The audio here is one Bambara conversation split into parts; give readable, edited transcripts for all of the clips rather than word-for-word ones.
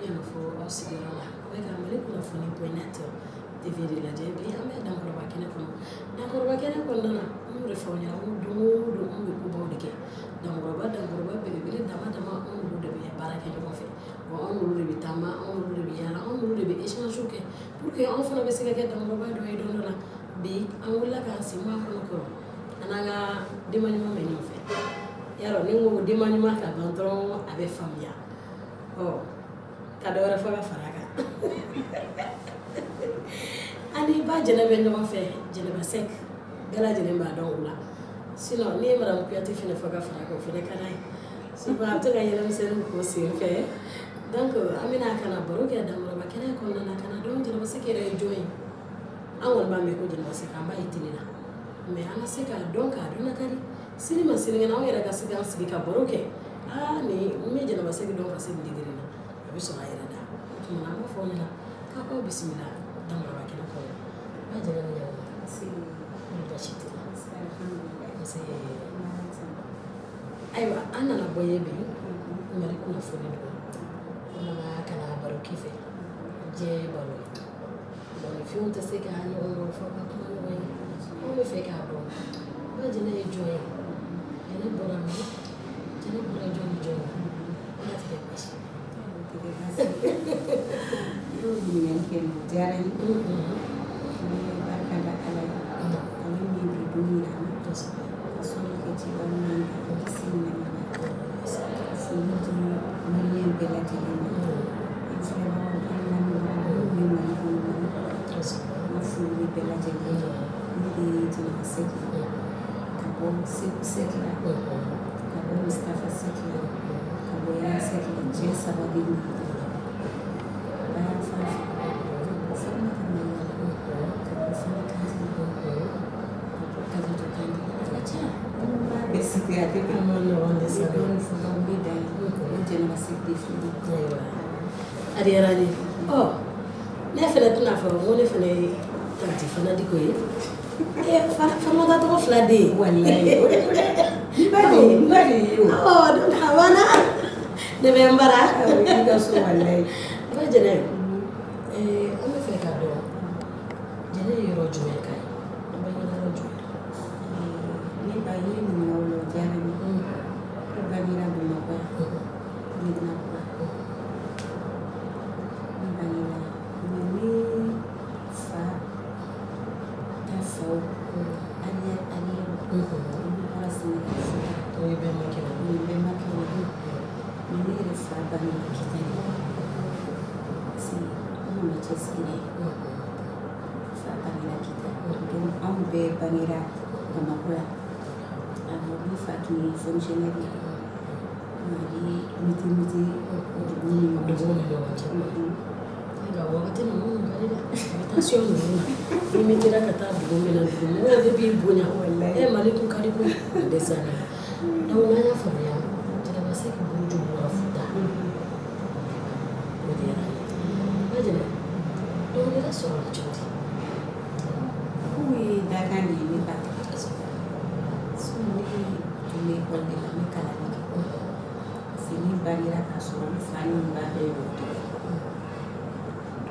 yana fo aw sigiyɔrɔ la a bɛ ka Mali kunnafoni point net TV de lajɛ bi an bɛ dankɔrɔba kɛnɛ kɔnɔ dankɔrɔba kɛnɛ kɔnɔna na an y'o de fɔ aw ɲɛna ko don o don an bɛ kobaw de kɛ dankɔrɔba belebele dama dama an n'olu de bɛ baara kɛ ɲɔgɔn fɛ wa an n'olu de bɛ taama an n'olu de bɛ yaala an n'olu de bɛ échange kɛ pour que anw fana bɛ se ka kɛ dankɔrɔba dɔ ye don dɔ la bi an wulila k'an sen bɔ a kɔnɔ kɔrɔ an n'an ka denba ɲuman bɛ ɲɔgɔn fɛ yarɔ ni n ko denba ɲuman ka ban dɔrɔn a bɛ faamuya ka dɔ wɛrɛ fɔ ka fara a kan ani ba jɛnɛ bɛ ɲɔgɔn fɛ Jɛnɛba Sɛk bɛɛ lajɛlen b'a dɔn o la sinon ni ye Madame Kuyate fana fɔ ka fara a kan o fana ka d'a ye souvent a bɛ to ka yɛlɛmisɛnninw k'o sen fɛ donc an bɛna ka na baro kɛ dankɔrɔba kɛnɛ kɔnɔna na ka na dɔn Jɛnɛba Sɛk yɛrɛ ye jɔn ye an kɔni b'a mɛn ko Jɛnɛba Sɛk an b'a ye télé la mais an ka se k'a dɔn k'a dɔn nakari sini ma sinikɛnɛ anw yɛrɛ ka se k'an sigi ka baro kɛ nin n bɛ Jɛnɛba Sɛk dɔn ka se nin degré la a bɛ sɔrɔ a yɛrɛ da o tuma na an b'a fɔ aw ɲɛna k'a k'aw bisimila dankɔrɔba kɛnɛ kɔnɔ ba jɛnɛ bɛ ɲɔgɔn na basi tɛ ayiwa an nana bɔ ye bi Mali kunnafoni don an nana ka na baro k'i fɛ diɲɛ baro ye mɔgɔninfinw tɛ se ka ɲɔgɔn dɔn fɔ ka kuma ɲɔgɔn ye anw bɛ fɛ k'a dɔn ba jɛnɛ ye jɔn ye jɛnɛ bɔra min jɛnɛ bɔra jɔn ni jɔn ye n'a tɛ kɛ basi y'o ɲininkali kɛ nin diyara n ye n bɛ barika da Ala ye ale min bi don yira n na ka sɔnni kɛ ciba ɲuman kan ka kisi ni nɛɛma ka foli di maliyɛn bɛɛ lajɛlen ma an filɛbagaw an lamɛnbagaw minnu bɛ Mali kɔnɔ Mali kɔ n ka foli bɛ bɛɛ lajɛlen ye ne de ye Jɛnɛba Sɛk ka bɔ Segu Sɛk la ka bɔ Mustafa Sɛk la ka bɔ Yaya Sɛk la diɲɛ saba de don bayan fan fɛ ka bɔ Farimata Mayiga la ka bɔ Fana Kante la ka bɔ Kadijo Kante la a ka ca b'a bɛɛ cité a tɛ bɛn n bɛ dɔɔnin fɔ dɔrɔn n bɛ dan ye o ye Jɛnɛba Sɛk de filɛ a diyara n ye ne fana tɛna fɔ ko ne fana ye tanti Fana Diko ye Farimata tɔgɔ fila de ye walayi o de n ba de ye o donc a banna ne bɛ n bara i ka so walayi ba jɛnɛ an bɛ fɛ k'a dɔn jɛnɛ ye yɔrɔ jumɛn ka ye an bɛ ɲɛna yɔrɔ jumɛn ne ba ye ɲininka o la o diyara n ye ne bangera Bamakɔ Medinakura ne bangera mais ne fa ta faw olu bɔra Sɛnɛgali Futa o ye bɛnbakɛ ye o ye bɛnbakɛw ye mais ne yɛrɛ fa bangera Kita de parce que an nana cɛsiri de fa bangera Kita donc anw bɛɛ bangera Bamakɔ yan ne fa tun ye fonctionnaire ye Mali miti dugu ni ɲɔgɔn cɛ nka wagati ninnu ka di dɛ invitation ninnu na n'i mitira ka taa dugu min na dugu mɔgɔw de b'i bonya Mali kun ka di ko dɛsɛ na donc n'an y'a faamuya Jɛnɛba Sɛk buruju bɔra Futa o de yɛrɛ ba jɛnɛ dɔnkilida sɔrɔla cogo di k'u ye dakan de ye ne ba ne tun bɛ école de la ne kalanni kɛ parce que ne bangera k'a sɔrɔ ne fa ni n ba bɛɛ ye dɔgɔtɔrɔ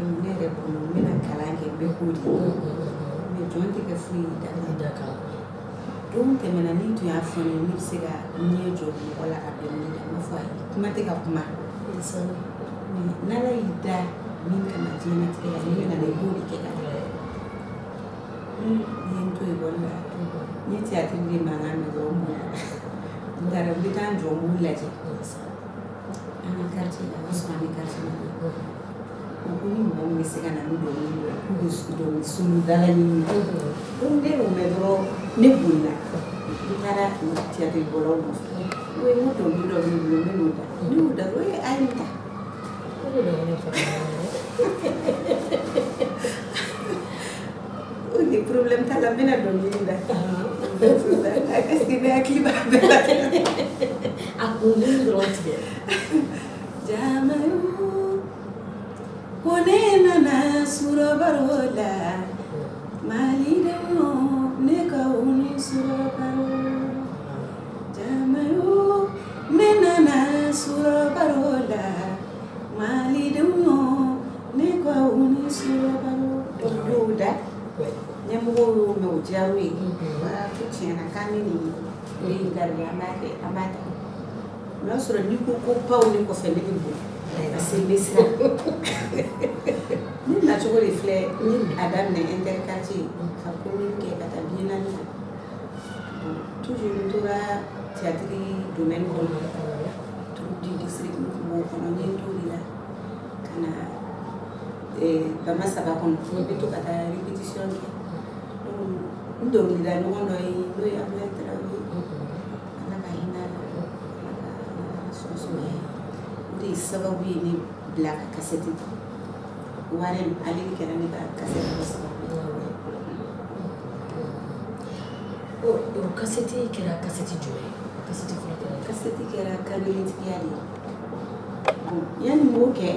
donc ne yɛrɛ bolo n bɛna kalan kɛ bɛɛ k'o de ye mais jɔn tɛ kɛ foyi ye da kan don tɛmɛna ni tun y'a fɔ ne ye ne bɛ se ka ɲɛ jɔ mɔgɔ la ka dɔnkili da n b'a fɔ a ye kuma tɛ ka kuma mais n'Ala y'i da min kama diɲɛlatigɛ la n'i bɛna na i b'o de kɛ ka ɲɛ n ye n to école la n ye théâtre de mankan mɛn dɔrɔn n bɔra n taara n bɛ taa n jɔ n b'u lajɛ an ka quartier la o y'a sɔrɔ an bɛ quartier min na o ko ni mɔgɔ min bɛ se ka na ni dɔnkili ye k'u bɛ dɔnkili solo dala ɲini donc ne y'o mɛn dɔrɔn ne bolila n taara théâtre bɔlaw nɔfɛ o ye n ko dɔnkili dɔ b'i bolo n bɛ n'o da ne y'o da dɔrɔn a ye n ta ok problème t'a la n bɛna dɔnkili da est-ce que ne hakili b'a bɛɛ la a kunlen dɔrɔn tigɛ jamayo ko ne nana surabaro la malidenw ne ka u ni surabaro jamayo ne nana surabaro la malidenw dɔw da ɲɛmɔgɔw y'o mɛn o diyar'u ye wala ko tiɲɛna k'an bɛ nin den garidiya an b'a kɛ an b'a ta o y'a sɔrɔ n'i ko ko baw ne kɔfɛ ne bɛ bɔ parce que n bɛ siran ne nacogo de filɛ ni a daminɛ interquartier ka commune kɛ ka taa biennale la toujours n tora théâtre domaine kɔnɔ troupe du district n tun b'o kɔnɔ n ye n t'o de la ka na bama saba kɔnɔ n bɛ to ka taa répétition kɛ n dɔnkilida ɲɔgɔn dɔ ye n'o ye Abulayi Tarawele ala ka hinɛ a la ala ka sɔn sumaya o de ye sababu ye ne bila ka kasɛti wari ale de kɛra ne ka kasɛti dɔ sababu ye o kasɛti kɛra kasɛti jumɛn ye kasɛti fɔlɔ kɛra kasɛti kɛra kankelentigiya de ye yanni n b'o kɛ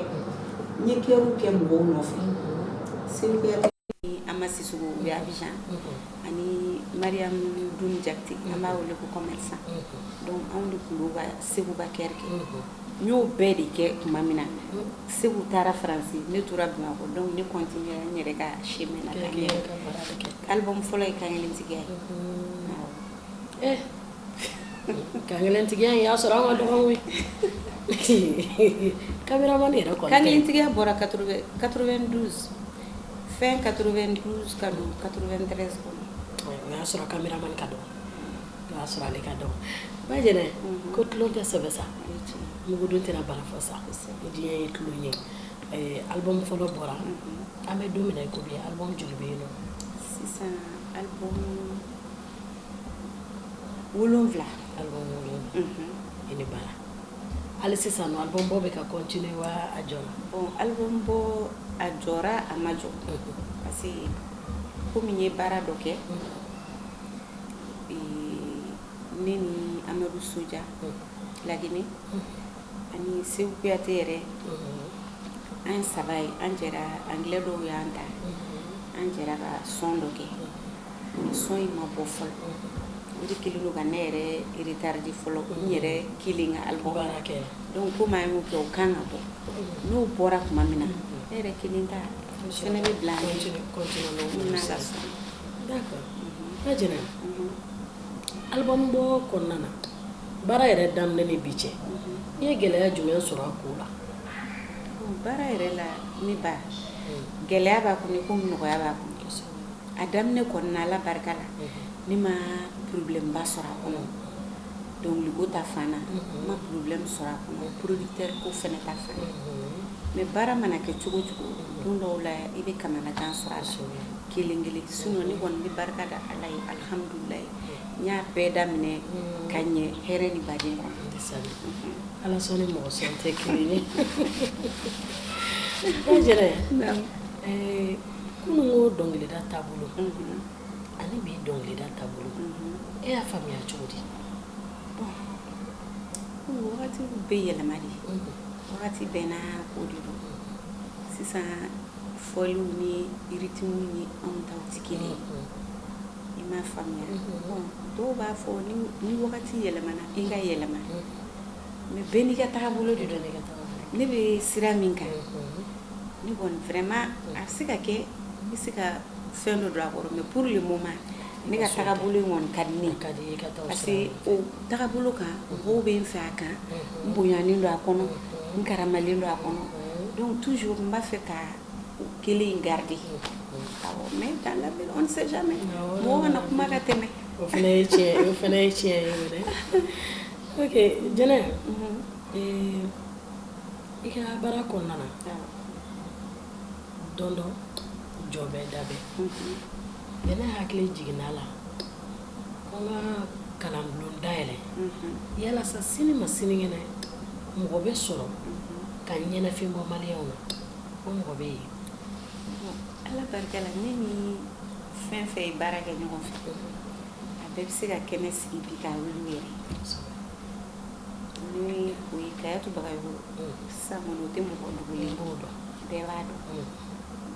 n ye kɛriw kɛ mɔgɔw nɔfɛ Seydou Kuyate Ama Sissogo u bɛ Abidjan ani Mariam Dun Jakite an b'a wele ko commerçant donc anw de tun b'o ka Segu ka kɛri kɛ n y'o bɛɛ de kɛ tuma min na Segu taara Faransi ne tora Bamakɔ donc ne continuera n yɛrɛ ka chemin na ka ɲɛ album fɔlɔ ye kankelentigiya ye kankelentigiya in y'a sɔrɔ an ka dɔgɔnw ye caméraman yɛrɛ kɔni kankelentigiya bɔra 92 fin 92 ka don 93 kɔnɔ o y'a sɔrɔ caméraman ka dɔgɔ o y'a sɔrɔ ale ka dɔgɔ ba jɛnɛ ko tulon tɛ sɛbɛ sa mugudun tɛna bana fɔ sa diɲɛ ye tulon ye album fɔlɔ bɔra an bɛ don min na i ko bi album joli bɛ yen nɔ sisan album 7 album 7 i ni bara hali sisan nɔ album bɔ bɛ ka continuer wa a jɔra bon album bɔ a jɔra a ma jɔ parce que komi n ye baara dɔ kɛ ne ni Amadou Soja Lagine ani Seydou Kuyate yɛrɛ an 3 ye an jɛra anglais dɔw y'an ta an jɛra ka son dɔ kɛ son in ma bɔ fɔlɔ o de kelen don ka ne yɛrɛ retardi fɔlɔ n yɛrɛ kelen ka album donc komi an y'o kɛ o kan ka bɔ n'o bɔra tuma min na ne yɛrɛ kelen ta fɛnɛ bɛ bila d'accord ba jɛnɛ album bɔ kɔnɔna na baara yɛrɛ daminɛ ni bi cɛ i ye gɛlɛya jumɛn sɔrɔ a ko la baara yɛrɛ la ne ba gɛlɛya b'a kɔnɔ komi nɔgɔya b'a kɔnɔ a daminɛ kɔnɔna ala barika la ne ma problème ba sɔrɔ a kɔnɔ dɔnkiliko ta fan na n ma problème sɔrɔ a kɔnɔ producteur ko fɛnɛ ta fan na mais baara mana kɛ cogo cogo don dɔw la i bɛ kamanagan sɔrɔ a la kelen kelen sinon ne kɔni bɛ barika da ala ye alhamdulilayi n y'a bɛɛ daminɛ ka ɲɛ hɛrɛ ni baden kɔnɔ ala sɔn ni mɔgɔ sɔn tɛ kelen ye ba jɛnɛ kunun ko dɔnkilida taabolo ani bi dɔnkilida taabolo e y'a faamuya cogo di wagati bɛ yɛlɛma de wagati bɛɛ n'a ko de don sisan fɔliw ni rythme ni anw taw tɛ kelen ye i m'a faamuya dɔw b'a fɔ ni wagati yɛlɛmana i ka yɛlɛma mais bɛɛ n'i ka taabolo de don ne bɛ sira min kan ne kɔni vraiment a bɛ se ka kɛ n bɛ se ka fɛn dɔ don a kɔrɔ mais pour le moment ne ka taabolo in kɔni ka di ne ye parce que o taabolo kan mɔgɔw bɛ n fɛ a kan n bonyalen don a kɔnɔ n karamalen don a kɔnɔ donc toujours n b'a fɛ ka kelen in garder mais dans l'avenir on ne sait jamais mɔgɔ kana kuma ka tɛmɛ o fana ye tiɲɛ ye dɛ ok jɛnɛ i ka baara kɔnɔna na don dɔ jɔ bɛ dabɛn ne hakili jiginna la ko n ka kalanbulon dayɛlɛ yala sa sini ma sinikɛnɛ mɔgɔ bɛ sɔrɔ ka ɲɛnafin bɔ maliyɛnw na ko mɔgɔ bɛ yen ala barika la ne ni fɛn fɛn ye baara kɛ ɲɔgɔn fɛ a bɛɛ bɛ se ka kɛnɛ sigi bi k'a wuli yɛrɛ ni o ye Kayatu Bagayoko sisan kɔni o tɛ mɔgɔ dogolen b'o dɔn bɛɛ b'a dɔn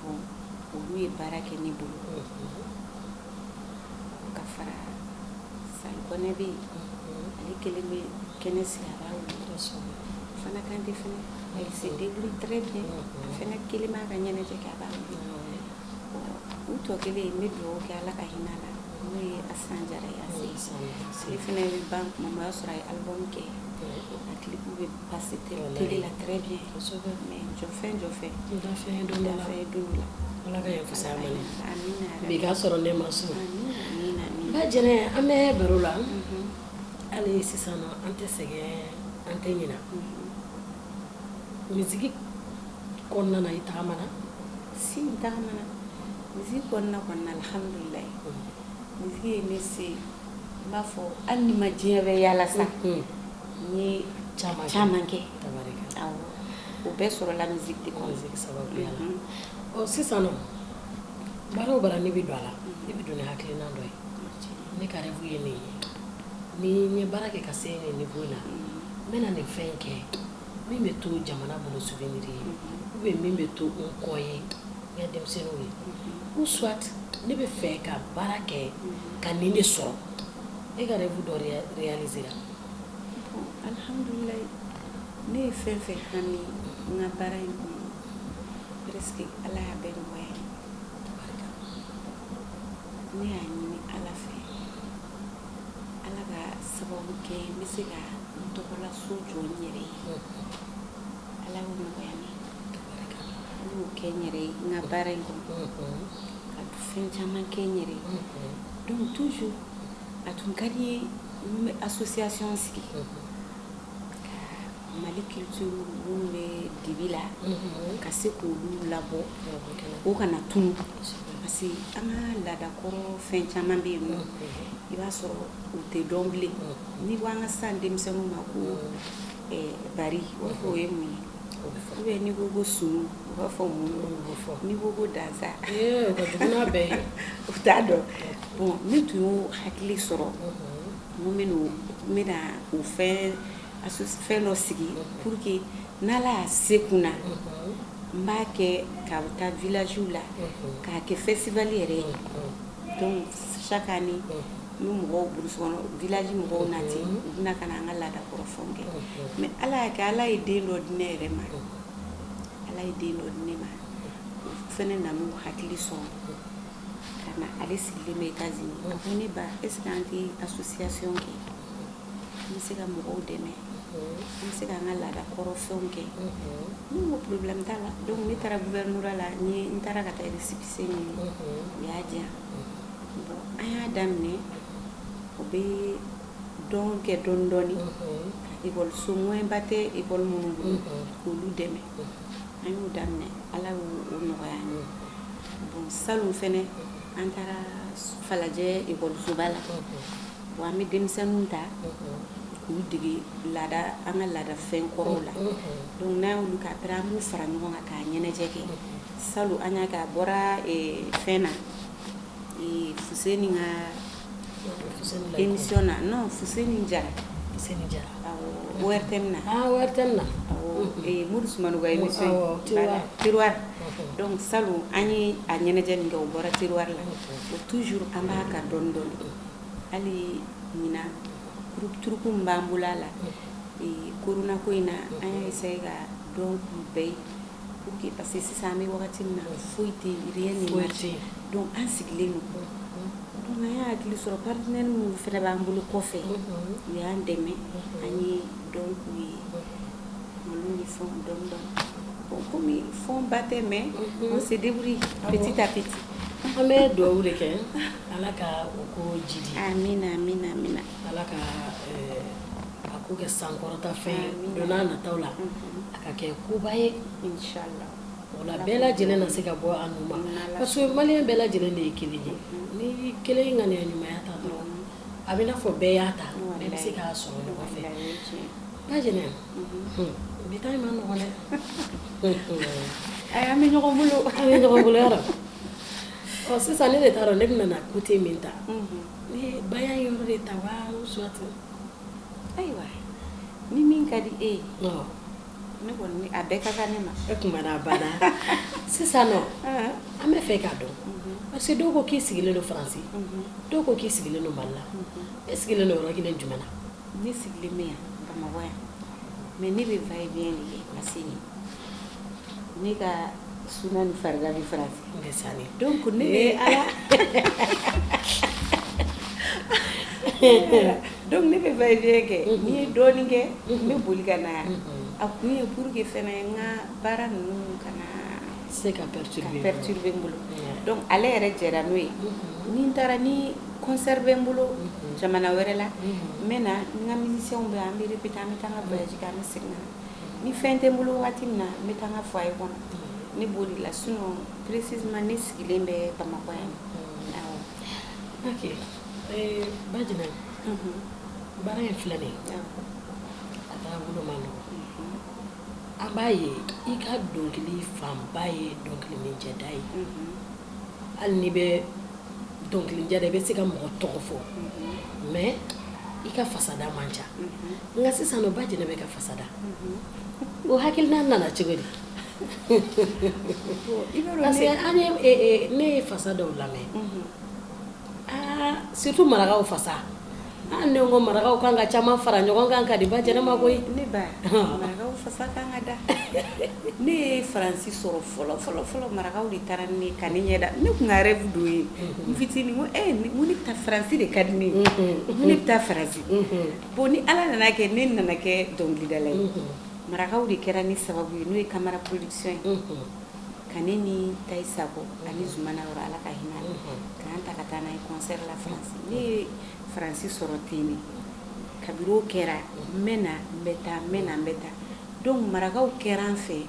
bon olu ye baara kɛ ne bolo ka fara Sali Kɔnɛ bɛ yen ale kelen bɛ kɛnɛ sigi a b'a wuli fana Kante fana elle se débrouille très bien fana kelen b'a ka ɲɛnajɛ kɛ a b'a wuli u tɔ kelen n bɛ dugawu kɛ Ala ka hinɛ a la n'o ye Asan Jara ye ale fana bɛ ban tuma min o y'a sɔrɔ a ye album kɛ a clip bɛ passer télé la très bien mais jɔfɛn dafɛn don dɔ la Ala ka yafa sa ma amina bi ka sɔrɔ ne ma so amina ba jɛnɛ an bɛ baro la hali sisan an tɛ sɛgɛn an tɛ ɲina musique kɔnɔna na i tagamana si n tagamana musique kɔnɔna alhamdulillah musique ye ne se n b'a fɔ hali ni ma diɲɛ bɛ yaala sa n ye caman kɛ awɔ o bɛɛ sɔrɔla musique de kɔnɔ sababuya la sisan nɔ baara o baara ne bɛ don a la ne bɛ don ni hakilina dɔ ye ne ka rêve ye nin ye ni n ye baara kɛ ka se nin niveau la n bɛna nin fɛn kɛ min bɛ to jamana bolo souvenir ye ou bien min bɛ to n kɔ ye n ka denmisɛnninw ye ou soit ne bɛ fɛ ka baara kɛ ka nin de sɔrɔ e ka rêve dɔ réaliser la alhamdulillah ne ye fɛn fɛn hami n ka baara in kɔnɔ presque Ala y'a bɛɛ nɔgɔya ne y'a ɲini Ala fɛ Ala ka sababu kɛ n bɛ se ka n tɔgɔla so jɔ n yɛrɛ ye Ala y'o nɔgɔya ne Ala y'o kɛ n yɛrɛ ye n ka baara in kɔnɔ ka fɛn caman kɛ n yɛrɛ ye donc toujours a tun ka di ye n bɛ association sigi Mali culture minnu bɛ dibi la ka se k'olu labɔ o kana tunu parce que an ka laadakɔrɔ fɛn caman bɛ yen nɔ i b'a sɔrɔ u tɛ dɔn bilen n'i ko an ka san denmisɛnninw ma ko bari u b'a fɔ o ye mun ye ou bien n'i ko ko sunu u b'a fɔ mun n'i ko ko dansa o ka jugu n'a bɛɛ ye u t'a dɔn bon ne tun y'o hakili sɔrɔ n ko n bɛna o fɛn dɔ sigi pour que n'Ala y'a se kunna n b'a kɛ ka taa villagew la k'a kɛ festival yɛrɛ ye donc chaque année ni mɔgɔw burusi kɔnɔ village mɔgɔw nati u bɛna ka na an ka laadakɔrɔ fɛnw kɛ mais Ala y'a kɛ Ala ye den dɔ di ne yɛrɛ ma Ala ye den dɔ di ne ma o fɛnɛ nan'o hakili sɔrɔ ka na ale sigilen bɛ États-Unis a ko ne ba est-ce que an tɛ association kɛ n bɛ se ka mɔgɔw dɛmɛ n bɛ se ka an ka laadakɔrɔ fɛnw kɛ ne ko problème t'a la donc ne taara gouvernorat la n taara ka taa récépissé ɲini u y'a di yan bon an y'a daminɛ o bɛ dɔn kɛ dɔɔni dɔɔni ka école moyen ba tɛ école minnu bolo k'olu dɛmɛ an y'o daminɛ Ala y'o nɔgɔya an ye bon salon fɛnɛ an taara Falajɛ école-soba la bon an bɛ denmisɛnninw ta k'u dege an ka laada fɛn kɔrɔw la donc n'an y'olu kɛ après an b'u fara ɲɔgɔn kan k'a ɲɛnajɛ kɛ salon an y'a kɛ a bɔra fɛn na Fuseni ka émission na non Fuseni Jara awɔ ORTM na ORTM na awɔ Modibo Sumano ka émission tiroir donc salon an ye a ɲɛnajɛ min kɛ o bɔra tiroir la o toujours an b'a ka dɔɔni dɔɔni hali ɲina turuku min b'an bolo a la corona ko in na an y'a essayer ka dɔn k'u bɛɛ ye pour que parce que sisan an bɛ wagati min na foyi tɛ rien ne marche donc an sigilen don donc an y'a hakili sɔrɔ partenaire minnu fɛnɛ b'an bolo kɔfɛ u y'an dɛmɛ an ye dɔn k'u ye malo ni fɛnw dɔɔni dɔɔni bon komi fɛn ba tɛ mais on se débrouille petit à petit an bɛ dugawu de kɛ Ala ka o ko jidi amina amina amina Ala ka a ko kɛ sankɔrɔta fɛn don n'a nataw la a ka kɛ koba ye inchallah o la bɛɛ lajɛlen na se ka bɔ a nu ma parce que maliyɛn bɛɛ lajɛlen de ye kelen ye ni kelen ŋaniya ɲumanya ta dɔrɔn a bɛ i n'a fɔ bɛɛ y'a ta bɛɛ bɛ se k'a sɔrɔ ɲɔgɔn fɛ ba jɛnɛ bi ta in ma nɔgɔn dɛ an bɛ ɲɔgɔn bolo yɔrɔ sisan ne de t'a dɔn ne bɛna na côté min ta ne bayan yɔrɔ de ta wa soit ayiwa ni min ka di e ye ne kɔni a bɛɛ ka kan ne ma e kun mana bana sisan nɔ an bɛ fɛ k'a dɔn parce que dɔw ko k'i sigilen don Faransi dɔw ko k'i sigilen don Mali la e sigilen don yɔrɔ kelen jumɛn na ne sigilen bɛ yan Bamakɔ yan mais ne bɛ va et vient de kɛ parce que ne ka suna ni farida bɛ faransi donc ne bɛ ala donc ne bɛ va et vient kɛ n'i ye dɔɔnin kɛ n bɛ boli ka na a kun ye pour que fɛnɛ n ka baara ninnu kana se ka perturber n bolo donc ale yɛrɛ jɛra n'o ye ni n taara ni concert bɛ n bolo jamana wɛrɛ la n bɛ na n ka musiciens bɛ an bɛ répéter an bɛ taa n ka voyage kɛ an bɛ segin ka na ni fɛn tɛ n bolo waati min na n bɛ taa n ka foyer kɔnɔ ne b'o de la sinon précisément ne sigilen bɛ Bamakɔ yan awɔ. Ok Bajina baara in filɛ nin ye a taabolo man nɔgɔn an b'a ye i ka dɔnkili fanba ye dɔnkilininjɛda ye hali n'i bɛ dɔnkilininjɛ da i bɛ se ka mɔgɔ tɔgɔ fɔ mais i ka fasada man ca nka sisan nɔ Bajina bɛ ka fasada o hakilina nana cogo di parce que ne ye fasa dɔw lamɛn surtout marakaw fasa ne ko marakaw kan ka caman fara ɲɔgɔn kan ka di Bajina ma koyi ne ba marakaw fasa kan ka da ne ye faransi sɔrɔ fɔlɔ marakaw de taara ne ka ne ɲɛda ne tun ka rêve dɔ ye n fitinin ko ko ne bɛ taa faransi de ka di ne ye ne bɛ taa faransi bon ni ala nana kɛ ne nana kɛ dɔnkilidala ye marakaw de kɛra ni sababu ye n'o ye Camara production ye ka ne ni Tayi Sako ani Zumana Yɔrɔ ala ka hinɛ la k'an ta ka taa n'a ye concert la faransi ne ye faransi sɔrɔ ten de kabiri o kɛra n bɛ na n bɛ taa donc marakaw kɛra an fɛ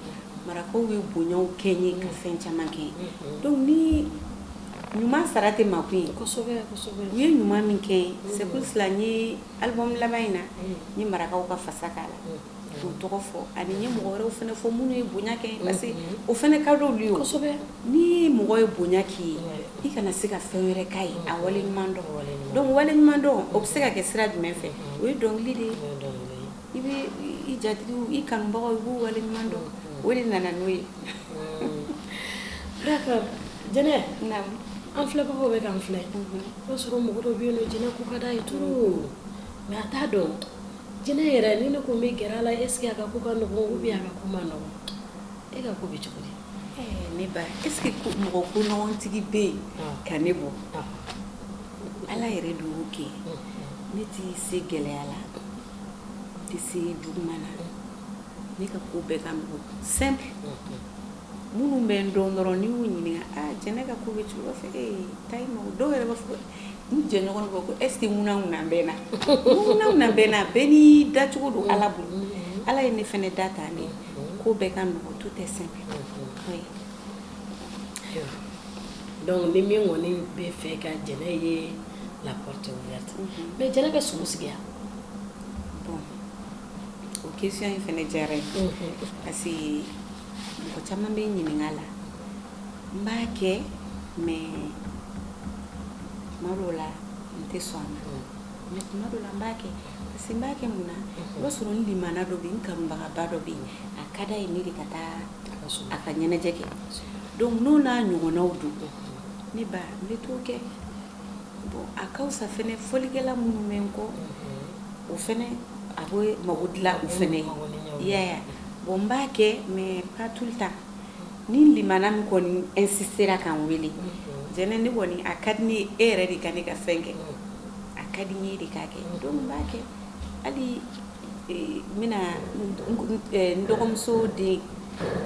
marakaw ye bonyaw kɛ n ye ka fɛn caman kɛ donc ni ɲuman sara tɛ makun ye u ye ɲuman min kɛ n ye c'est pour cela n ye album laban in na n ye marakaw ka fasa k'a la k'u tɔgɔ fɔ ani n ye mɔgɔ wɛrɛw fana fɔ minnu ye bonya kɛ parce que o fana ka d'olu ye o ni mɔgɔ ye bonya k'i ye i kana se ka fɛn wɛrɛ k'a ye a waleɲuman dɔn donc waleɲuman dɔn o bɛ se ka kɛ sira jumɛn fɛ o ye dɔnkili de ye i bɛ i jatigiw i kanubagaw i b'u waleɲuman dɔn o de nana n'o ye. D'accord Jɛnɛ an filɛbagaw bɛ k'an filɛ o b'a sɔrɔ mɔgɔ dɔ bɛ yen nɔ Jɛnɛ ko ka d'a ye trop mais a t'a dɔn Jɛnɛ yɛrɛ ni ne ko n bɛ gɛrɛ a la est ce que a ka ko ka nɔgɔn ou bien a ka ko ma nɔgɔn e ka ko bɛ cogo di. Ne ba est ce que mɔgɔ ko nɔgɔntigi bɛ yen ka ne bɔ ala yɛrɛ de y'o kɛ ne tɛ se gɛlɛya la n tɛ se juguman na ne ka ko bɛɛ ka nɔgɔn simple minnu bɛ n dɔn dɔrɔn n'i y'u ɲininka Jɛnɛ ka ko bɛ cogo fɛ Tayi ma dɔw yɛrɛ b'a fɔ n jɛɲɔgɔn b'a fɔ est ce que ŋunan bɛ n na ŋunan bɛ n na bɛɛ n'i dacogo don ala bolo ala ye ne fana da ta ne ko bɛɛ ka nɔgɔn tout est simple oui. Donc ni min kɔni bɛ fɛ ka Jɛnɛ ye la porte ouverte mais Jɛnɛ bɛ sogo sigi yan bon o question in fana diyara n ye parce que mɔgɔ caman bɛ n ɲininka la n b'a kɛ mais tuma dɔw la n tɛ sɔn a ma mais tuma dɔw la n b'a kɛ parce que n b'a kɛ mun na o b'a sɔrɔ n limana dɔ bɛ yen n kanubagaba dɔ bɛ yen a ka d'a ye ne de ka taa a ka ɲɛnajɛ kɛ donc n'o n'a ɲɔgɔnnaw don ne ba n bɛ t'o kɛ bon a ka fisa fɛnɛ fɔlikɛla minnu bɛ n kɔ o fɛnɛ a bɛ mago dilan u fɛnɛ ye i y'a ye bon n b'a kɛ mais pas tout le temps ni limana min kɔni insistera ka n wele Jɛnɛ ne kɔni a ka di ne ye e yɛrɛ de ka ne ka fɛn kɛ a ka di n ye de k'a kɛ donc n b'a kɛ hali n bɛna n dɔgɔmuso den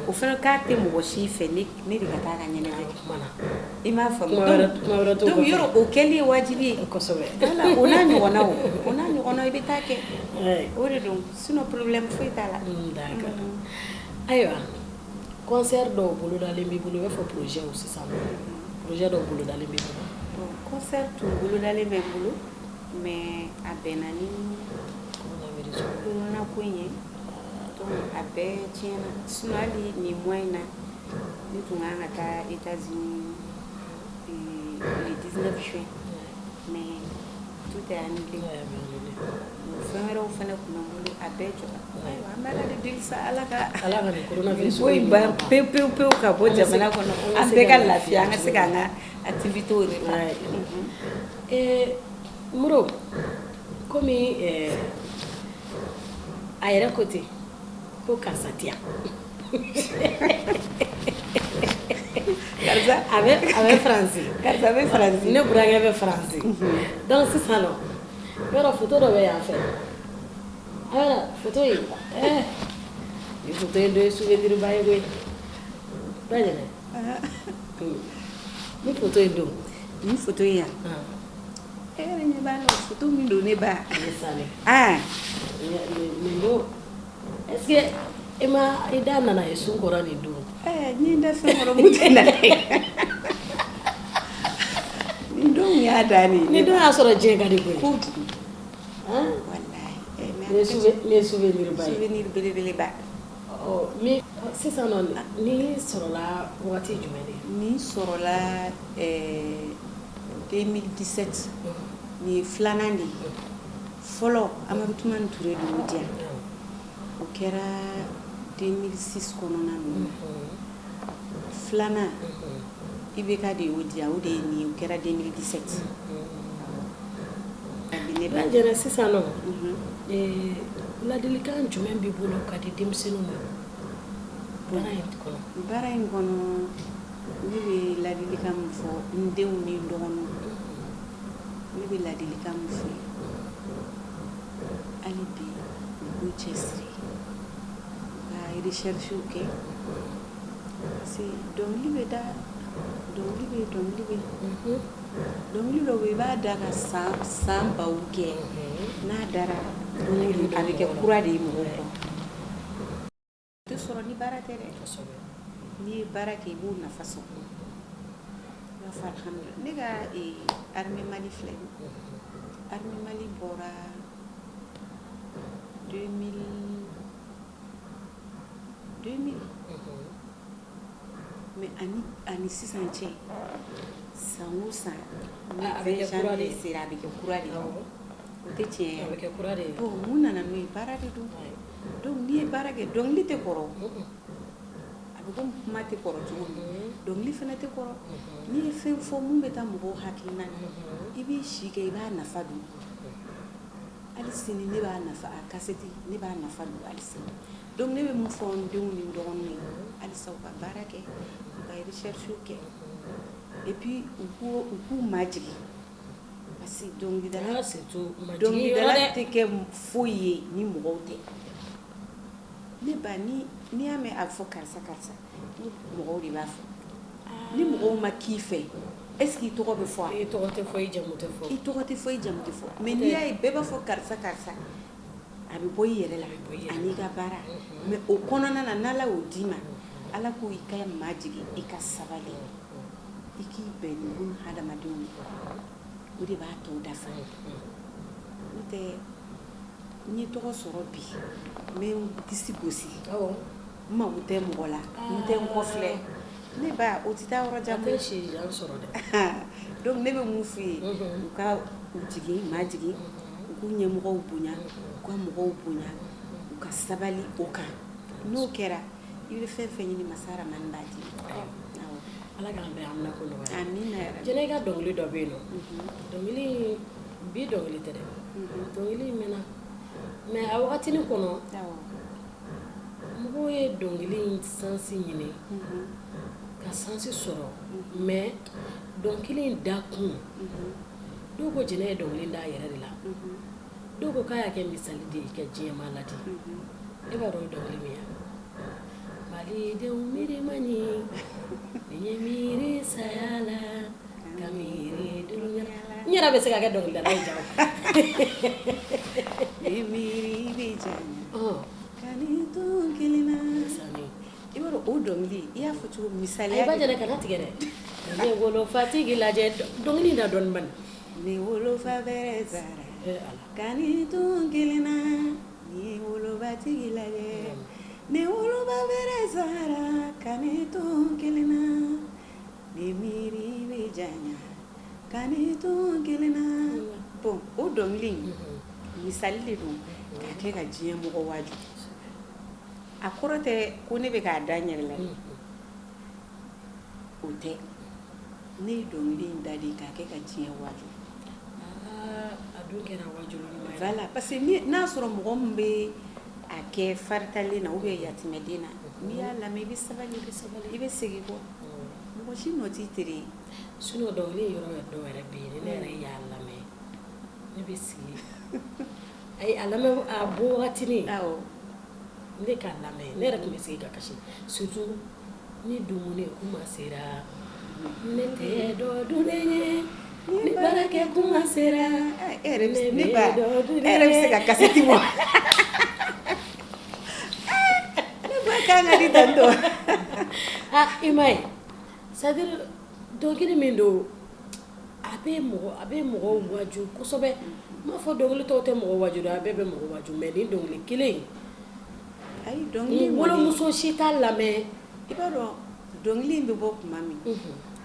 o fana k'a tɛ mɔgɔ si fɛ ne de ka taa ka ɲɛnajɛ kɛ i m'a faamu donc yɔrɔ o kɛli ye wajibi ye voilà o n'a ɲɔgɔnnaw i bɛ taa kɛ o de don sinon problème foyi t'a la. D'accord ayiwa concert dɔw bolodalen b'i bolo i b'a fɔ projet sisan projet dɔw bolodalen b'i bolo. bon concert tun bolodalen bɛ n bolo mais a bɛnna ni corona ko in ye donc a bɛɛ tiɲɛna sinon hali nin mois in na ne tun kan ka taa États-Unis le 19 juin mais tout est annulé fɛn wɛrɛw fana tun bɛ n bolo a bɛɛ jɔra ayiwa an bɛ ala de deli sa ala ka nin coronavirus ko in ban pewu ka bɔ jamana kɔnɔ an bɛɛ ka lafiya an ka se k'an ka activités reprendre. Moro komi a yɛrɛ ko ten ko karisa ti yan karisa a bɛ faransi karisa bɛ faransi ne burankɛ bɛ faransi donc sisan nɔ yɔrɔ foto dɔ bɛ yan fɛ foto in ni foto in dɔ ye souvenir ba ye koyi ba ɲɛnɛ ni foto in don ni foto in yan e yɛrɛ ɲɛ b'a la foto min don ne ba nin don est ce que i da nana ye sun kɔrɔ nin don ɲɛ da fɛn kɔrɔ mun tɛ nana ye nin don y'a da ne ni don y'a sɔrɔ diɲɛ ka di koyi kojugu ne souvenir ba ye souvenir belebeleba mais sisan nɔ ni sɔrɔla wagati jumɛn de ni sɔrɔla 2017 ni filanan de fɔlɔ Amadu Tumani Ture de y'o di yan o kɛra 2006 kɔnɔna ninnu filanan IBK de y'o di yan o de ye nin ye o kɛra 2017 ba jɛnɛ sisan nɔ ladilikan jumɛn b'i bolo ka di denmisɛnninw ma baara in kɔnɔ ne bɛ ladilikan min fɔ n denw ni n dɔgɔninw ne bɛ ladilikan min fɔ hali bi u k'u cɛsiri ka recherche kɛ parce que dɔnkili bɛ da dɔnkili dɔ bɛ i b'a da ka san baw kɛ n'a dara a bɛ kɛ kura de ye mɔgɔw kɔrɔ o tɛ sɔrɔ ni baara tɛ dɛ n'i ye baara kɛ i b'o nafa sɔrɔ i b'a fɔ alhamdulilah ne ka armée Mali filɛ armée Mali bɔra 2000 mais ani sisan cɛ san o san ni janvier sera a bɛ kɛ kura de ye o tɛ tiɲɛ ye bon mun nana n'o ye baara de don donc n'i ye baara kɛ dɔnkili tɛ kɔrɔ a bɛ komi kuma tɛ kɔrɔ cogo min dɔnkili fana tɛ kɔrɔ n'i ye fɛn fɔ mun bɛ taa mɔgɔw hakilina i b'i si kɛ i b'a nafa dun hali sini ne b'a nafa a kasɛti ne b'a nafa dun hali sini donc ne bɛ mun fɔ n denw ni n dɔgɔninw ye halisa u ka baara kɛ u ka recherche kɛ et puis u k'u majigin parce que dɔnkilidala tɛ kɛ foyi ye ni mɔgɔw tɛ ne ba ni y'a mɛn a fɔ karisa mɔgɔw de b'a fɔ ni mɔgɔw ma k'i fɛ est-ce que i tɔgɔ bɛ fɔ i tɔgɔ tɛ fɔ i jamu tɛ fɔ i tɔgɔ tɛ fɔ i jamu tɛ fɔ mais n'i y'a ye bɛɛ b'a fɔ karisa a bɛ bɔ i yɛrɛ la ani ka baara mais o kɔnɔna na n'Ala y'o d'i ma Ala ko i ka majigin i ka sabali i k'i bɛn ni bun hadamadenw ye o de b'a tɔ dafa n'o tɛ n ye tɔgɔ sɔrɔ bi n bɛ n disi gosi n mago tɛ mɔgɔ la n tɛ n kɔfilɛ ne ba o tɛ taa yɔrɔ jan donc ne bɛ mun f'u ye u ka majigin u k'u ɲɛmɔgɔw bonya u ka mɔgɔw bonya u ka sabali o kan n'o kɛra i bɛ fɛn fɛn ɲini Masa Rahamani b'a di Ala k'an bɛn amina ko nɔgɔya amina yɛrɛ jɛnɛ i ka dɔnkili dɔ bɛ yen nɔ dɔnkili bi dɔnkili tɛ dɛ dɔnkili mɛnna mais a wagatinin kɔnɔ mɔgɔw ye dɔnkili in sansi ɲini ka sansi sɔrɔ mais dɔnkili in da kun dɔw ko jɛnɛ ye dɔnkili da a yɛrɛ de la dɔw ko k'a y'a kɛ misali de ye ka diɲɛmaa ladi e b'a dɔn dɔnkili min ye malidenw miiri man ɲi ni ye miiri saya la ka miiri dunuya la n yɛrɛ bɛ se ka kɛ dɔnkilidala ye jago ni miiri bɛ janya ka ni to kelen na i b'a dɔn o dɔnkili i y'a fɔ cogo misaliya ayi ba jɛnɛ kana tigɛ dɛ ne wolofatigi lajɛ dɔnkili da dɔɔnin bani ni wolofa bɛrɛ sara ka ni to kelen na ni wolofatigi lajɛ ni wolofa bɛrɛ sara ka ni to kelen na ni miiri bɛ janya ka ni to kelen na bon o dɔnkili misali de don k'a kɛ ka diɲɛ mɔgɔ waaju a kɔrɔ tɛ ko ne bɛ k'a da n yɛrɛ la o tɛ ne ye dɔnkili in da de k'a kɛ ka diɲɛ waaju a dun kɛra waaju ɲuman ye voilà parce que n'a sɔrɔ mɔgɔ min bɛ a a kɛ faritalen na ou bien yatimɛden na n'i y'a lamɛn i bɛ sabali i bɛ segin kɔ mɔgɔ si nɔ t'i tere ye sinon dɔnkili yɔrɔ dɔw yɛrɛ bɛ yen ne yɛrɛ y'a lamɛn ne bɛ sigi ayi a lamɛn a bɔ wagatinin ne k'a lamɛn ne yɛrɛ tun bɛ sigi ka kasi surtout ni dumuni kuma sera ne tɛ dɔ dunnen ye ni baarakɛ kuma sera ne bɛ se ka kasɛti bɔ ne ba kan ka di tan tɔ i m'a ye c'est-à-dire dɔnkili min don a bɛ mɔgɔw waju kosɛbɛ n m'a fɔ dɔnkili tɔw tɛ mɔgɔ waju dɛ a bɛɛ bɛ mɔgɔ waju mais ni dɔnkili kelen ayi dɔnkili wolomuso si t'a lamɛn i b'a dɔn dɔnkili in bɛ bɔ tuma min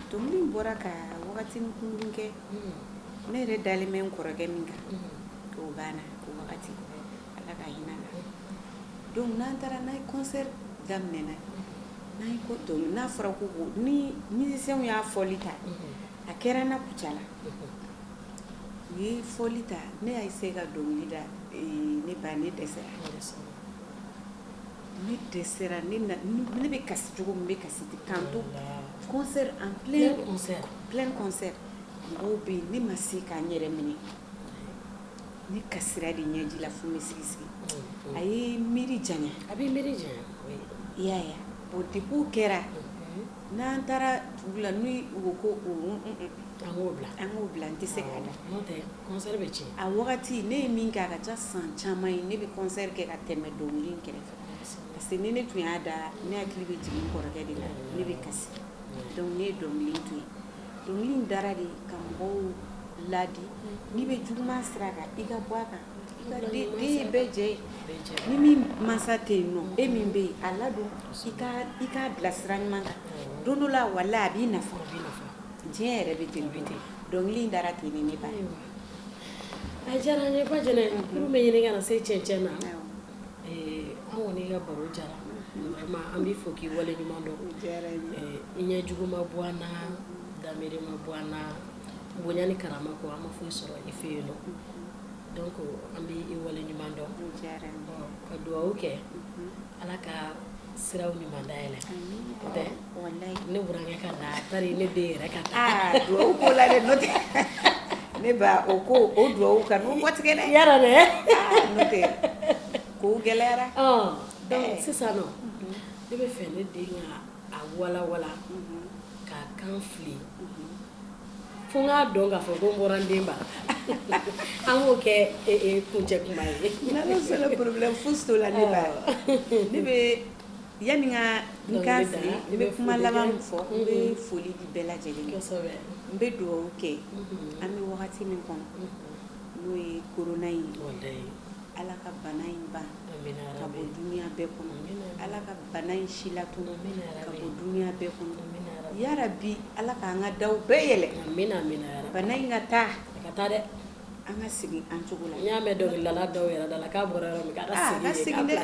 dɔnkili in bɔra ka wagatinin kunkurun kɛ ne yɛrɛ dalen bɛ n kɔrɔkɛ min kan o banna o wagati ala ka hinɛ la donc n'an taara n'a ye concert daminɛna n'an ye ko dɔnkili n'a fɔra ko ni musiciens y'a fɔli ta a kɛra n na Kucala u ye fɔli ta ne y'a essayer ka dɔnkili da ne ba ne dɛsɛra ne bɛ kasi cogo min bɛ kasi ten k'an to concert en plein concert mɔgɔw bɛ yen ne ma se k'an yɛrɛ minɛ ne kasira de ɲɛji la fo n bɛ sigi a ye miiri janya a bɛ miiri janya i y'a ye bon depuis o kɛra n'an taara dugu la n'u ko ko an k'o bila n tɛ se k'a da n'o tɛ concert bɛ tiɲɛ a wagati ne ye min kɛ a ka ca san caman ye ne bɛ concert kɛ ka tɛmɛ dɔnkili in kɛrɛfɛ parce que ni ne tun y'a da ne hakili bɛ jigin n kɔrɔkɛ de la ne bɛ kasi donc ne ye dɔnkili in to yen dɔnkili in dara de ka mɔgɔw ladi n'i bɛ juguman sira kan i ka bɔ a kan i ka den ye bɛɛ jɛ ye ni min mansa tɛ yen nɔ e min bɛ yen a ladon i k'a bila sira ɲuman kan don dɔ la walahi a b'i nafa diɲɛ yɛrɛ bɛ ten dɔnkili in dara ten ne ba a diyara n ye ba jɛnɛ kuru bɛ ɲini ka na se cɛncɛn na an kɔni ka baro jara vraiment an b'i fo k'i wale ɲuman dɔn i ɲɛ jugu ma bɔ an na danbere ma bɔ an na bonya ni karama ko an ma foyi sɔrɔ i fɛ yen nɔ donc an b'i wale ɲuman dɔn ka dugawu kɛ ala ka siraw ɲuman dayɛlɛ tɛ ne burankɛ ka na tari ne den yɛrɛ ka taa dugawu ko la dɛ n'o tɛ ne ba o ko o dugawu ka n'o kɔtigɛ dɛ yara dɛ n'o tɛ kow gɛlɛyara donc sisan nɔ ne bɛ fɛ ne den ka a walawala k'a kan fili fo n k'a dɔn k'a fɔ ko n bɔra n den ba an k'o kɛ kuncɛ kuma ye n'ala sɔnna problème fosi t'o la ne ba ne bɛ yanni n ka fili ne bɛ kuma laban min fɔ n bɛ foli di bɛɛ lajɛlen ma n bɛ dugawu kɛ an bɛ wagati min kɔnɔ n'o ye corona in ye ala ka bana in ban ka bɔ duniya bɛɛ kɔnɔ ala ka bana in si latunu ka bɔ duniya bɛɛ kɔnɔ yarabi ala k'an ka daw bɛɛ yɛlɛ bana in ka taa dɛ an ka segin an cogo la n y'a mɛn dɔnkilidala dɔw yɛrɛ da la k'a bɔra yɔrɔ min k'a segin dɛ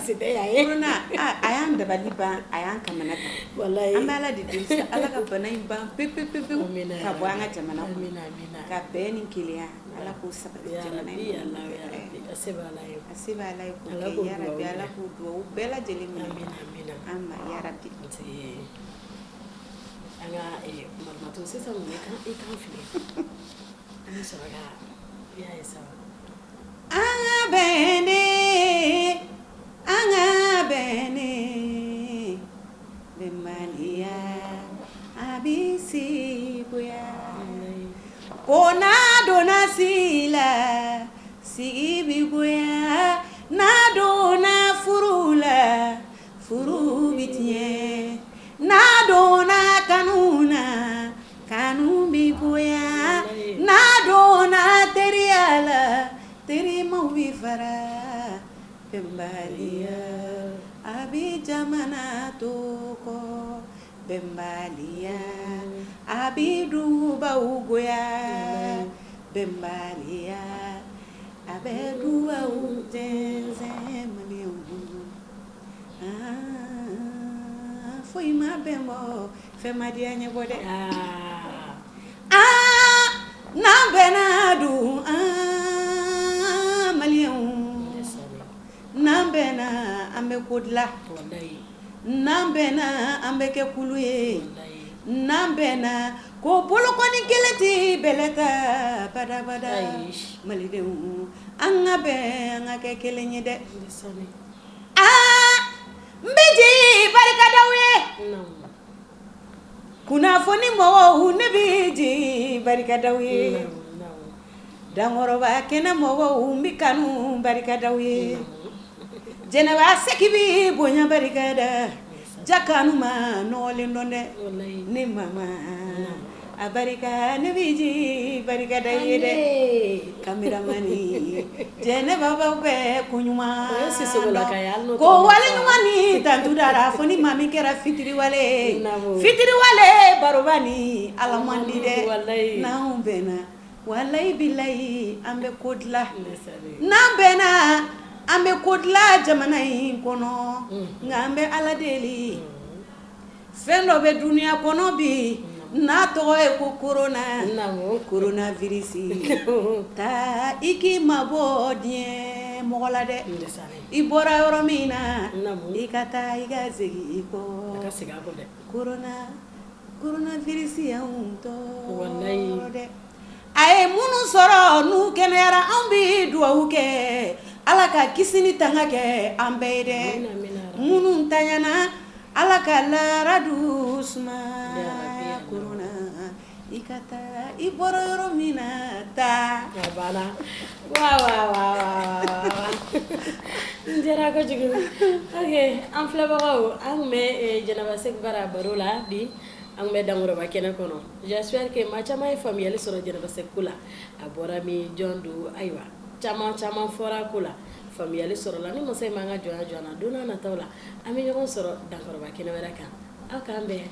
corona a y'an dabali ban a y'an kamana gan an bɛ ala de deli ala ka bana in ban pewu ka bɔ an ka jamana kɔnɔ ka bɛn ni kelenya ala k'o sabati jamana in kɔnɔ a se b'ala ye k'o kɛ yarabi ala k'o dugawu bɛɛ lajɛlen minɛ an ma yarabi an ka marimatu sisan mun i kan fili an bɛ sɔrɔ ka y'a ye sa an ka bɛnni bɛnbaliya a bɛ seguya ko n'a donna sigi la sigi bɛ goya n'a donna furu la furu bɛ tiɲɛ n'a donna kanu na kanu bɛ goya n'a donna teriya la terimaw bɛ fara bɛnbaliya a bɛ jamana to kɔ bɛnbaliya a bɛ dubaw goya bɛnbaliya a bɛ dubaw tɛnsɛn maliyɛnw bolo foyi ma bɛn bɔ fɛn ma diya ɲɛbɔ dɛ n'an bɛnna dun maliyɛnw n'an bɛnna an bɛ ko dilan n'an bɛnna an bɛ kɛ kulu ye n'an bɛnna ko bolokɔni kelen tɛ bɛlɛ ta badabada malidenw an ka bɛn an ka kɛ kelen ye dɛ n bɛ jigin barikadaw ye kunnafoni mɔgɔw ne bɛ jigin barikadaw ye dankɔrɔba kɛnɛ mɔgɔw n bɛ kanu barikadaw ye jɛnɛba seki bɛ bonya barikada jakanu ma nɔgɔlen dɔn dɛ ne mama a barika ne bɛ jigin barikada ye dɛ kameramani jɛnɛba b'aw bɛɛ ko ɲuman ko wale ɲuman ni tantu dara fo ni maa min kɛra fitiriwale baroba ni ala man di dɛ n'anw bɛnna walayi bilayi an bɛ ko dilan n'an bɛnna an bɛ ko dilan jamana in kɔnɔ nka an bɛ ala deli fɛn dɔ bɛ duniya kɔnɔ bi n'a tɔgɔ ye ko coronavirus taa i k'i mabɔ diɲɛ mɔgɔ la dɛ i bɔra yɔrɔ min na i ka taa i ka segin i kɔ coronavirus y'anw tɔɔrɔ dɛ a ye minnu sɔrɔ n'u kɛnɛyara an bɛ dugawu kɛ ala ka kisi ni tanga kɛ an bɛɛ ye dɛ minnu tanyana ala ka laradu sumaya corona i ka taa i bɔra yɔrɔ min na taa n diyara kojugu ok an filɛbagaw an tun bɛ Jɛnɛba Sek Bara baro la bi an bɛ dankɔrɔba kɛnɛ kɔnɔ j'espère que maa caman ye faamuyali sɔrɔ Jɛnɛba Sek ko la a bɔra min jɔn don ayiwa caman fɔra ko la faamuyali sɔrɔla ni masa in m'an ka jɔnya na don n'a nataw la an bɛ ɲɔgɔn sɔrɔ dankɔrɔba kɛnɛ wɛrɛ kan aw k'an bɛn